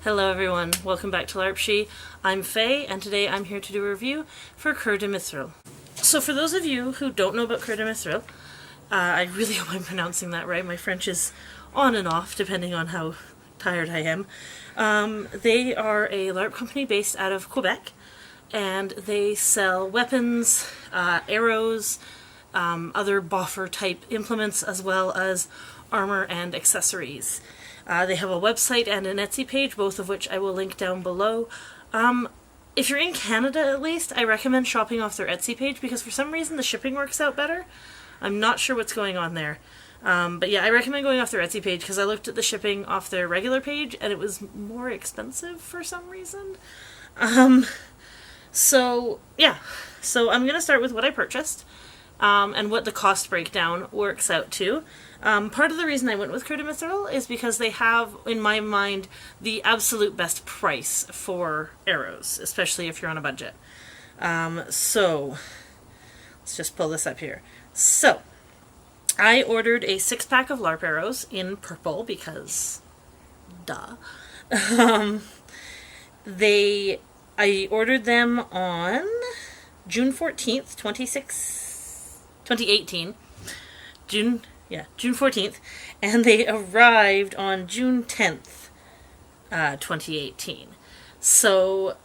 Hello everyone, welcome back to LARP Sidhe. I'm Faye, and today I'm here to do a review for Coeur De Mithril. So for those of you who don't know about Coeur De Mithril, I really hope I'm pronouncing that right. My French is on and off, depending on how tired I am. They are a LARP company based out of Quebec, and they sell weapons, arrows, other boffer type implements, as well as armor and accessories. They have a website and an Etsy page, both of which I will link down below. If you're in Canada, at least, I recommend shopping off their Etsy page because for some reason the shipping works out better. I'm not sure what's going on there. But yeah, I recommend going off their Etsy page because I looked at the shipping off their regular page and it was more expensive for some reason. So I'm going to start with what I purchased. And what the cost breakdown works out to. Part of the reason I went with Coeur De Mithril is because they have, in my mind, the absolute best price for arrows, especially if you're on a budget. So, let's just pull this up here. So, I ordered a 6-pack of LARP arrows in purple because, duh. I ordered them on June 14th, 2018. June 14th, and they arrived on June 10th, 2018. So,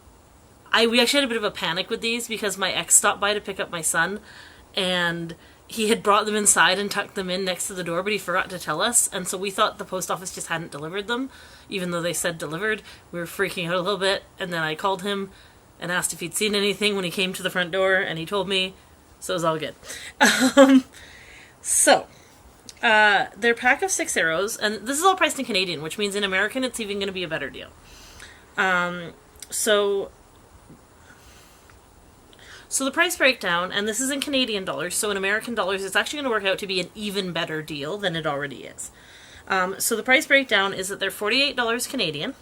we actually had a bit of a panic with these because my ex stopped by to pick up my son, and he had brought them inside and tucked them in next to the door, but he forgot to tell us, and so we thought the post office just hadn't delivered them, even though they said delivered. We were freaking out a little bit, and then I called him and asked if he'd seen anything when he came to the front door, and he told me, so it was all good. Their pack of 6 arrows, and this is all priced in Canadian, which means in American it's even going to be a better deal. So the price breakdown, and this is in Canadian dollars, so in American dollars it's actually going to work out to be an even better deal than it already is. So the price breakdown is that they're $48 Canadian.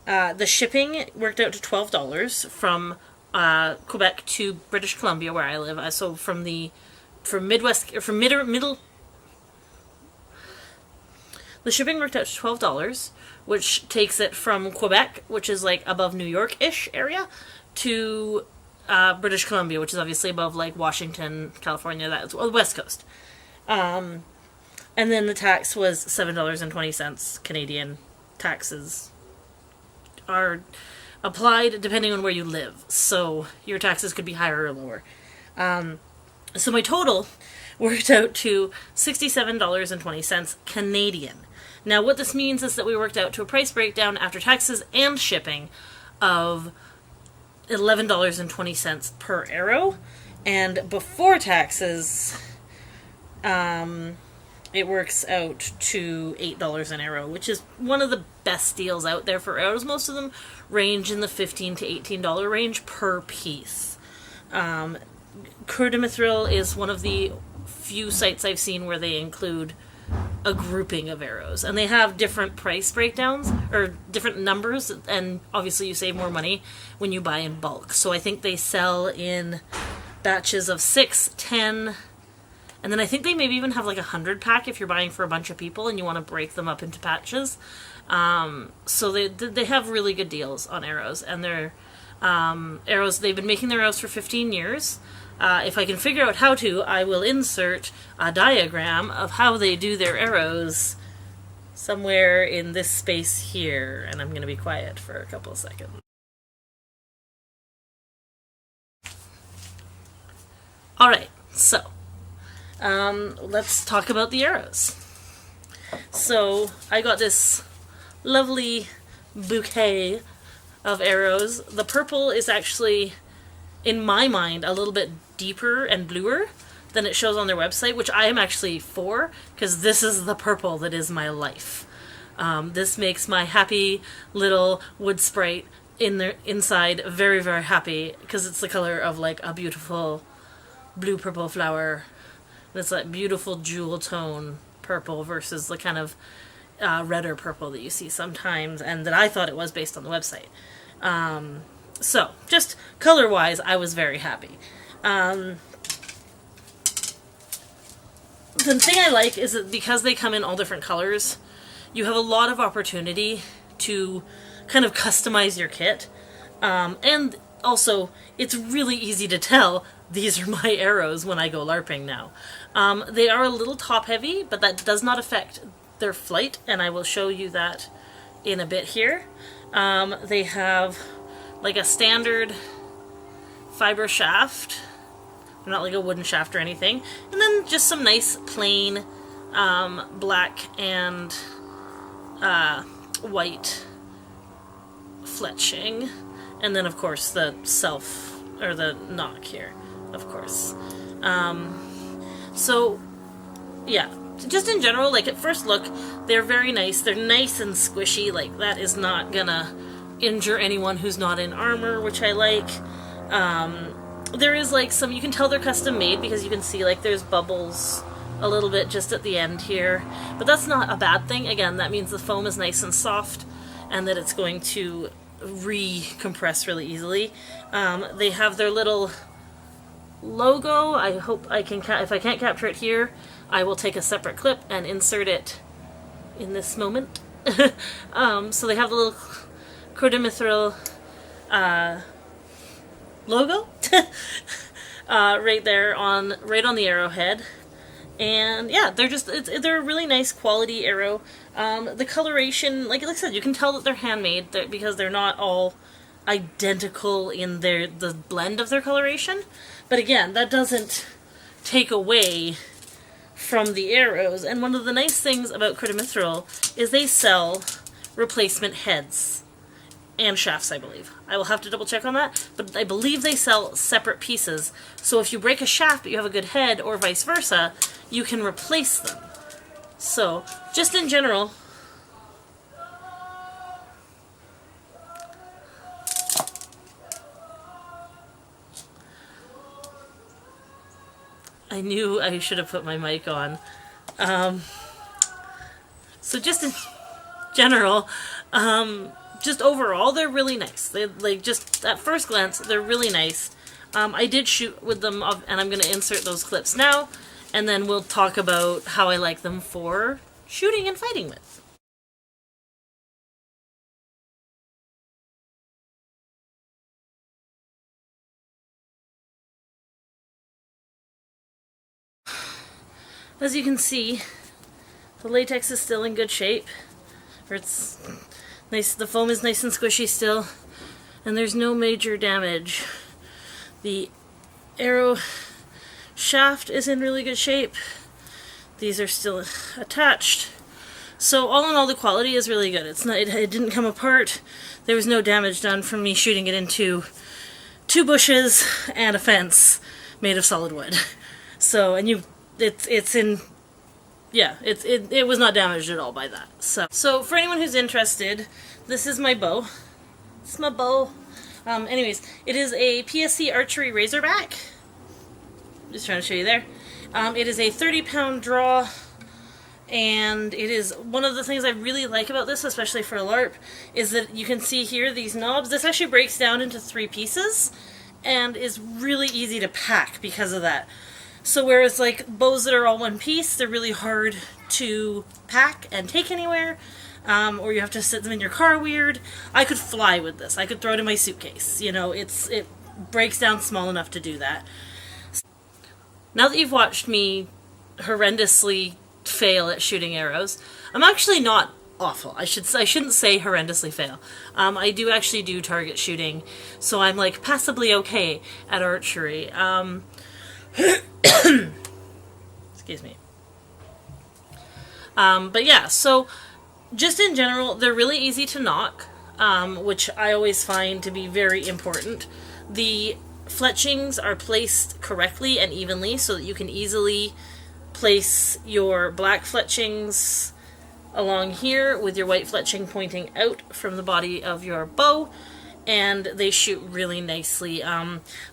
The shipping worked out to $12 from Quebec to British Columbia, where I live. So from middle. The shipping worked out to $12, which takes it from Quebec, which is like above New York-ish area, to British Columbia, which is obviously above like Washington, California, that's the West Coast. And then the tax was $7.20 Canadian. Taxes are applied depending on where you live, so your taxes could be higher or lower. So my total worked out to $67.20 Canadian. Now what this means is that we worked out to a price breakdown after taxes and shipping of $11.20 per arrow, and before taxes it works out to $8 an arrow, which is one of the best deals out there for arrows. Most of them range in the $15 to $18 range per piece. Coeur De Mithril is one of the few sites I've seen where they include a grouping of arrows, and they have different price breakdowns or different numbers, and obviously you save more money when you buy in bulk. So I think they sell in batches of 6, 10, and then I think they maybe even have like a 100-pack if you're buying for a bunch of people and you want to break them up into patches. So they have really good deals on arrows, and their arrows, they've been making their arrows for 15 years. If I can figure out how to, I will insert a diagram of how they do their arrows somewhere in this space here, and I'm going to be quiet for a couple of seconds. Alright, so let's talk about the arrows. So I got this lovely bouquet of arrows. The purple is actually, in my mind, a little bit deeper and bluer than it shows on their website, which I am actually for, because this is the purple that is my life. This makes my happy little wood sprite inside very, very happy, because it's the color of like a beautiful blue-purple flower. It's like beautiful jewel tone purple versus the kind of redder purple that you see sometimes, and that I thought it was based on the website. So, just color-wise, I was very happy. The thing I like is that because they come in all different colors, you have a lot of opportunity to kind of customize your kit. And also, it's really easy to tell these are my arrows when I go LARPing now. They are a little top heavy, but that does not affect their flight, and I will show you that in a bit here. They have like a standard fiber shaft, not like a wooden shaft or anything, and then just some nice plain black and white fletching, and then of course the the knock here, of course. So yeah, just in general, like at first look, they're very nice. They're nice and squishy. Like that is not gonna injure anyone who's not in armor, which I like. There is like some, you can tell they're custom made because you can see like there's bubbles a little bit just at the end here, but that's not a bad thing. Again, that means the foam is nice and soft and that it's going to recompress really easily. They have their little logo. I hope I can, if I can't capture it here, I will take a separate clip and insert it in this moment. So they have the little Coeur De Mithril logo right there right on the arrowhead, and yeah, they're a really nice quality arrow. The coloration, like I said, you can tell that they're handmade because they're not all identical in the blend of their coloration, but again, that doesn't take away from the arrows. And one of the nice things about Coeur De Mithril is they sell replacement heads and shafts, I believe. I will have to double check on that, but I believe they sell separate pieces. So if you break a shaft but you have a good head, or vice versa, you can replace them. So, just in general, I knew I should have put my mic on. So just in general, just overall, they're really nice. They like, just at first glance, they're really nice. I did shoot with them, and I'm going to insert those clips now, and then we'll talk about how I like them for shooting and fighting with. As you can see, the latex is still in good shape. Or it's nice, the foam is nice and squishy still, and there's no major damage. The arrow shaft is in really good shape. These are still attached. So all in all, the quality is really good. It's not, it didn't come apart. There was no damage done from me shooting it into 2 bushes and a fence made of solid wood. So, and it was not damaged at all by that. So for anyone who's interested, this is my bow. It's my bow. Anyways, it is a PSC Archery Razorback. Just trying to show you there. It is a 30-pound draw, and it is one of the things I really like about this, especially for a LARP, is that you can see here these knobs. This actually breaks down into 3 pieces and is really easy to pack because of that. So whereas like bows that are all one piece, they're really hard to pack and take anywhere, or you have to sit them in your car weird. I could fly with this. I could throw it in my suitcase. You know, it breaks down small enough to do that. Now that you've watched me horrendously fail at shooting arrows, I'm actually not awful. I shouldn't say horrendously fail. I do actually do target shooting, so I'm like passably okay at archery. Excuse me. But yeah, so just in general, they're really easy to nock, which I always find to be very important. The fletchings are placed correctly and evenly so that you can easily place your black fletchings along here with your white fletching pointing out from the body of your bow, and they shoot really nicely.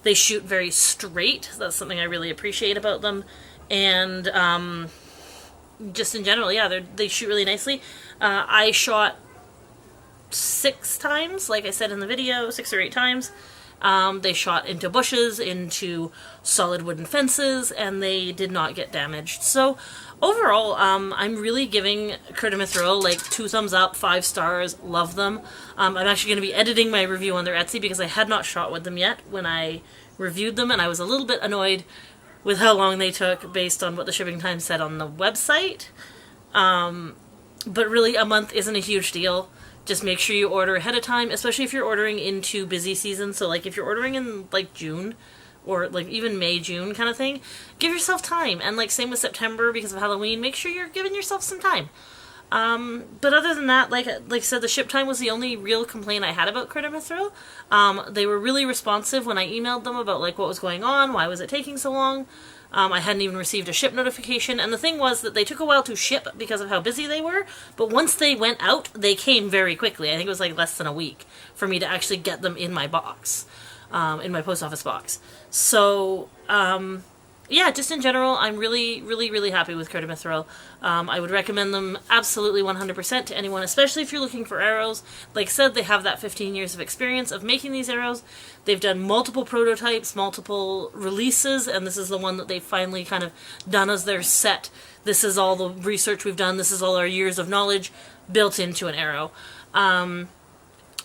They shoot very straight. That's something I really appreciate about them. And just in general, yeah, they shoot really nicely. I shot 6 times, like I said in the video, 6 or 8 times. They shot into bushes, into solid wooden fences, and they did not get damaged. So overall, I'm really giving Coeur De Mithril like 2 thumbs up, 5 stars, love them. I'm actually going to be editing my review on their Etsy because I had not shot with them yet when I reviewed them, and I was a little bit annoyed with how long they took based on what the shipping time said on the website. But really, a month isn't a huge deal. Just make sure you order ahead of time, especially if you're ordering into busy season. So like if you're ordering in like June or like even May, June kind of thing, give yourself time. And like same with September because of Halloween, make sure you're giving yourself some time. But other than that, like I said, the ship time was the only real complaint I had about Coeur De Mithril. They were really responsive when I emailed them about like what was going on, why was it taking so long. I hadn't even received a ship notification, and the thing was that they took a while to ship because of how busy they were, but once they went out, they came very quickly. I think it was like less than a week for me to actually get them in my box, in my post office box. So, yeah, just in general, I'm really, really, really happy with Coeur De Mithril. I would recommend them absolutely 100% to anyone, especially if you're looking for arrows. Like I said, they have that 15 years of experience of making these arrows. They've done multiple prototypes, multiple releases, and this is the one that they've finally kind of done as their set. This is all the research we've done. This is all our years of knowledge built into an arrow. And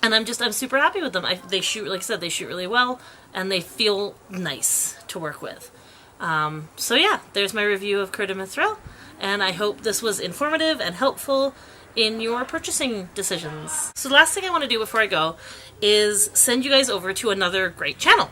I'm super happy with them. They shoot, like I said, they shoot really well, and they feel nice to work with. So yeah, there's my review of Coeur De Mithril, and I hope this was informative and helpful in your purchasing decisions. So the last thing I want to do before I go is send you guys over to another great channel.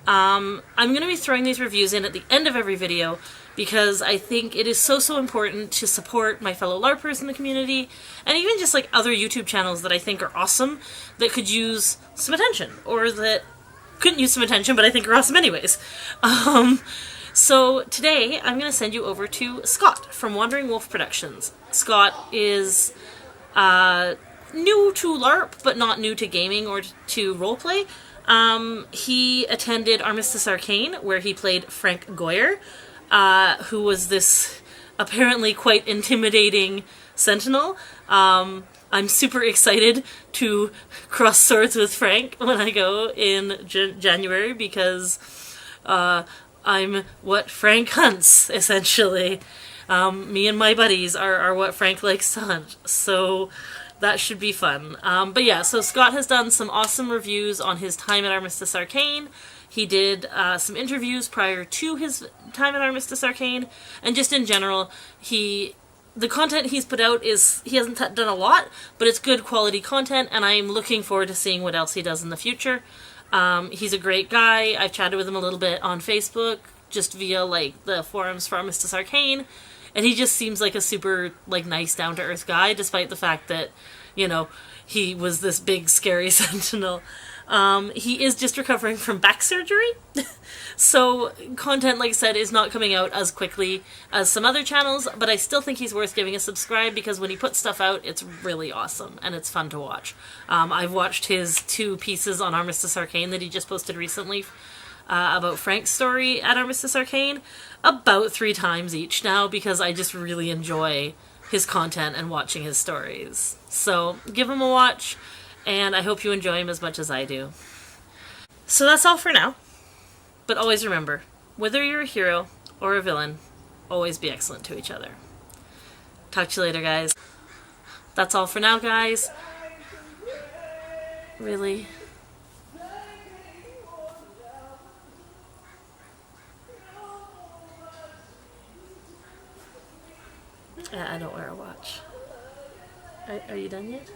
I'm going to be throwing these reviews in at the end of every video because I think it is so important to support my fellow LARPers in the community, and even just like other YouTube channels that I think are awesome that could use some attention, or that couldn't use some attention but I think are awesome anyways. So today, I'm going to send you over to Scott from Wandering Wolf Productions. Scott is new to LARP, but not new to gaming or to roleplay. He attended Armistice Arcane, where he played Frank Goyer, who was this apparently quite intimidating sentinel. I'm super excited to cross swords with Frank when I go in January because I'm what Frank hunts, essentially. Me and my buddies are what Frank likes to hunt, so that should be fun. But yeah, so Scott has done some awesome reviews on his time at Armistice Arcane. He did some interviews prior to his time at Armistice Arcane, and just in general, the content he's put out he hasn't done a lot, but it's good quality content, and I'm looking forward to seeing what else he does in the future. He's a great guy. I've chatted with him a little bit on Facebook, just via, like, the forums for Armistice Arcane, and he just seems like a super, like, nice, down-to-earth guy, despite the fact that, you know, he was this big, scary sentinel. He is just recovering from back surgery, so content, like I said, is not coming out as quickly as some other channels, but I still think he's worth giving a subscribe, because when he puts stuff out, it's really awesome, and it's fun to watch. I've watched his 2 pieces on Armistice Arcane that he just posted recently, about Frank's story at Armistice Arcane, about 3 times each now, because I just really enjoy his content and watching his stories. So, give him a watch, and I hope you enjoy him as much as I do. So that's all for now. But always remember, whether you're a hero or a villain, always be excellent to each other. Talk to you later, guys. That's all for now, guys. Really? I don't wear a watch. Are you done yet?